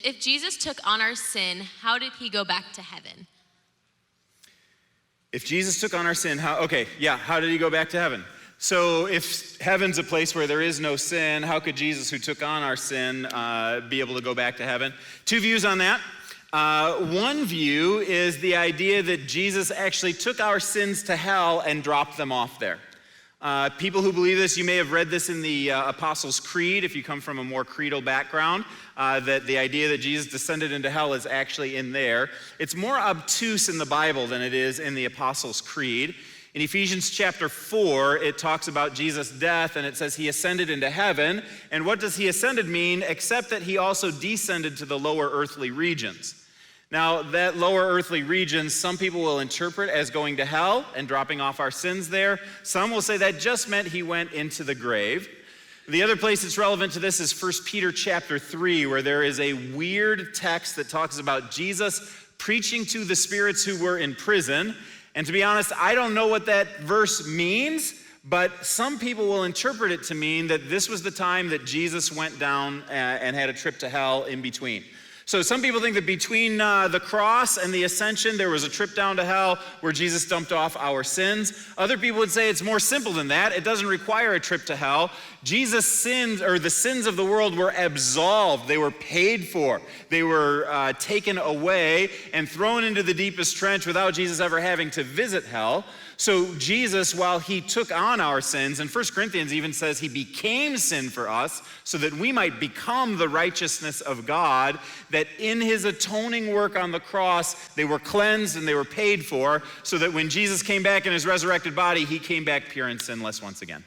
If Jesus took on our sin, how did he go back to heaven? If Jesus took on our sin, how did he go back to heaven? So if heaven's a place where there is no sin, how could Jesus, who took on our sin, be able to go back to heaven? Two views on that. One view is the idea that Jesus actually took our sins to hell and dropped them off there. People who believe this, you may have read this in the Apostles' Creed, if you come from a more creedal background, that the idea that Jesus descended into hell is actually in there. It's more obtuse in the Bible than it is in the Apostles' Creed. In Ephesians chapter 4, it talks about Jesus' death, and it says he ascended into heaven. And what does he ascended mean, except that he also descended to the lower earthly regions? Now, that lower earthly regions, some people will interpret as going to hell and dropping off our sins there. Some will say that just meant he went into the grave. The other place that's relevant to this is 1 Peter chapter 3, where there is a weird text that talks about Jesus preaching to the spirits who were in prison. And to be honest, I don't know what that verse means, but some people will interpret it to mean that this was the time that Jesus went down and had a trip to hell in between. So some people think that between the cross and the ascension, there was a trip down to hell where Jesus dumped off our sins. Other people would say it's more simple than that. It doesn't require a trip to hell. Jesus' sins, or the sins of the world, were absolved. They were paid for. They were taken away and thrown into the deepest trench without Jesus ever having to visit hell. So Jesus, while he took on our sins, and 1 Corinthians even says he became sin for us so that we might become the righteousness of God, that in his atoning work on the cross, they were cleansed and they were paid for, so that when Jesus came back in his resurrected body, he came back pure and sinless once again.